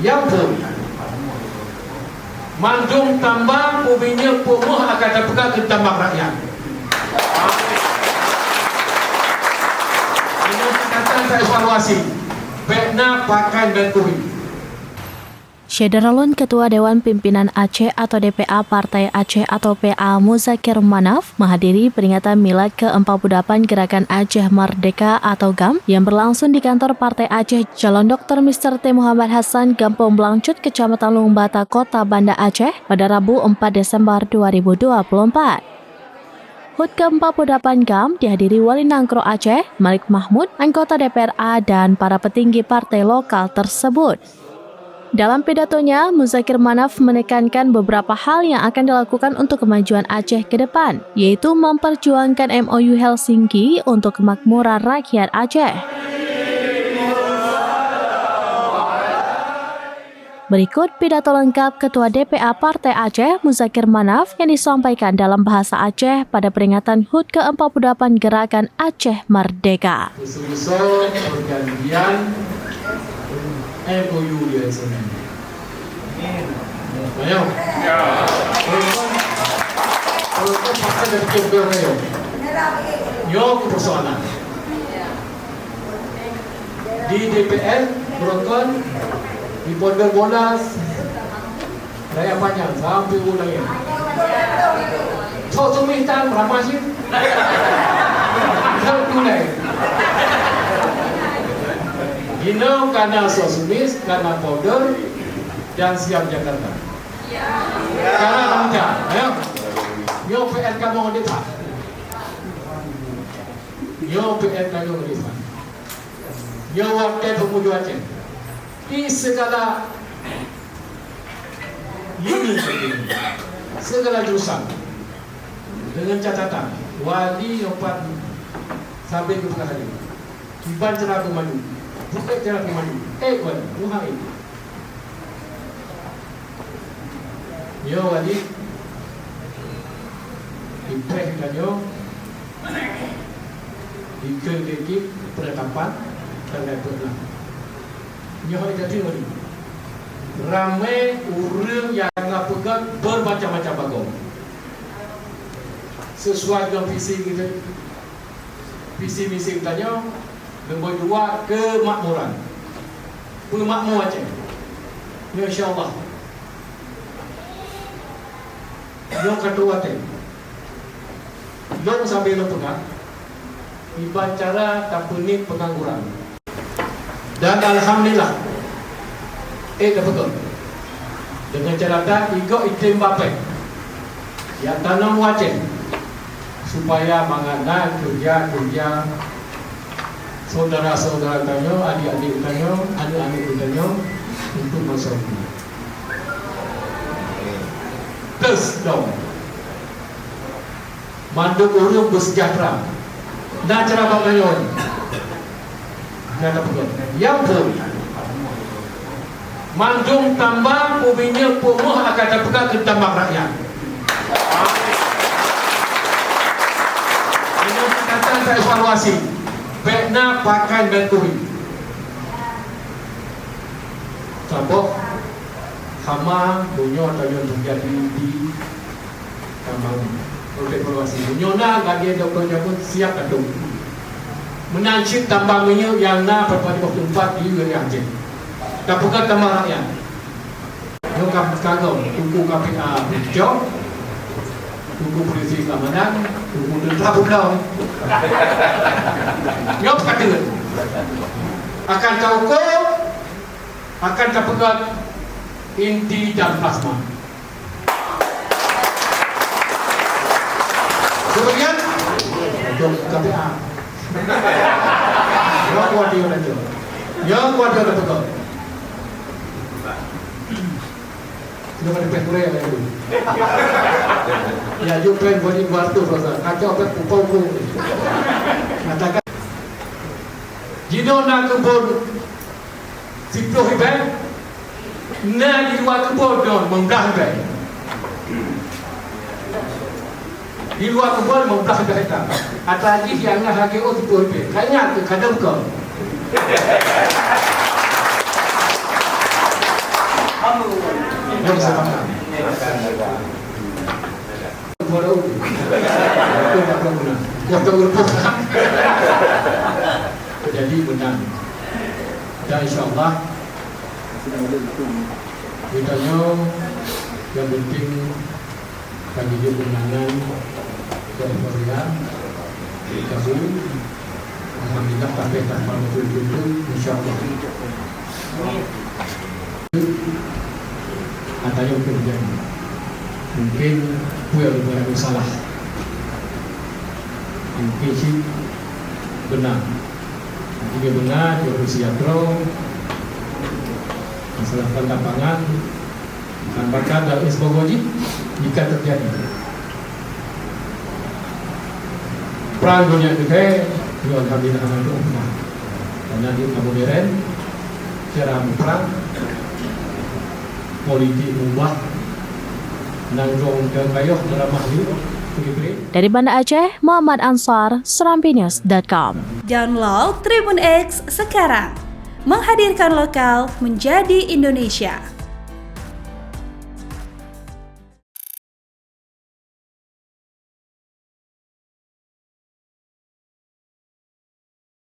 yang pun mandung tambang ubinya pumuh akan terpegang ke tambang rakyat. Ini kata saya evaluasi baiknya pakai dan kuih. Syederalun Ketua Dewan Pimpinan Aceh atau DPA Partai Aceh atau PA Muzakir Manaf menghadiri peringatan Milad ke-48 Gerakan Aceh Merdeka atau GAM yang berlangsung di kantor Partai Aceh Jalan Dr. Mr. T. Muhammad Hassan, Kampung Blangcut, Kecamatan Lungbata, Kota Banda Aceh pada Rabu 4 Desember 2024. HUT ke-48 GAM dihadiri Wali Nangkro Aceh, Malik Mahmud, anggota DPRA dan para petinggi partai lokal tersebut. Dalam pidatonya, Muzakir Manaf menekankan beberapa hal yang akan dilakukan untuk kemajuan Aceh ke depan, yaitu memperjuangkan MOU Helsinki untuk kemakmuran rakyat Aceh. Berikut pidato lengkap Ketua DPA Partai Aceh, Muzakir Manaf, yang disampaikan dalam bahasa Aceh pada peringatan HUT ke-48 Gerakan Aceh Merdeka. Usul pergantian MOU dia sebenarnya. Ayo. Kalau kau pakai dari kebel ayo. Yo persoalan. Di DPR berokon di Pondok Bolas raya panjang sampai ulangnya. Cok sumitan ramah sih. Jangan mulai. Gino karena sosumis, karena powder dan siap Jakarta. Karena bangga, ayo. Yo PN kamu ngedita. Yo PN kamu ngedita. Yo wakil pemuda Aceh. Di segala ini, segala jurusan dengan catatan wali opat sampai ke hari. Iban cerah maju. Bukan cara maju. Wali, Tuhan ini. Yo wali, impres kita yo, ikut penetapan dan lain-lain. Yo jadi wali. Ramai orang yang pegang bermacam-macam bagong. Sesuai dengan visi kita, visi misi kita yo. Nombor 2, kemakmuran. Pemakmur Aceh. Ya insyaAllah. Yang kedua teh. Yang sambil pegang. Ibarat cara tak penik pengangguran. Dan alhamdulillah. Dah betul. Dengan cara tak ikut iklim bapak. Yang tanam Aceh. Supaya mengenal kerja-kerja saudara-saudara tanyo, adik-adik tanyo, anak-anak tanyo untuk masuk. Terus dong. Manduk orang bersejahtera. Nak cara bang tanyo. Nak apa? Yang pun mandung tambang ubinya pumuh akan terpegang ke tambang rakyat. Ini kata saya evaluasi. Baiknya pakai dan kuih. Contoh hama bunyo atau yang terjadi di tambang evaluasi. Bunyo na bagi dokternya pun siap adung. Menancip tambangnya yang na pada 24 di wilayah Aceh. Tak bukan tambang rakyat. Yo kagum tuku KPA hijau, tuku polisi keamanan, tuku tentara pulau. Nyop kata akan kauko akan terpegat inti dan plasma. Kemudian untuk KPA yang kuat dia nanti yang kuat dia terpegat sudah pada pekure yang itu ya jupen buat tu kacau apa pupau katakan jino nak kebun siploh iban na di luar kebun don membelah iban di luar kebun membelah iban atau lagi yang nak lagi siploh iban kayaknya kadang kau Yang sepakat. Baru. Itu tak guna. Yang terurus. Jadi benar. Dan insyaAllah kita yang penting bagi kemenangan dari Korea dikasih alhamdulillah sampai tanpa betul-betul insyaAllah katanya mungkin gue berbuat salah mungkin sih benar jika benar dia bersiatro masalah pendapangan tambahkan dan isbogodi jika terjadi perang dunia kedua ya alhamdulillah alhamdulillah karena di modern cara perang politik ubah nanggung ke kayu beramah hidup. Dari Banda Aceh, Muhammad Ansar, serampinews.com. Download Tribun X sekarang, menghadirkan lokal menjadi Indonesia.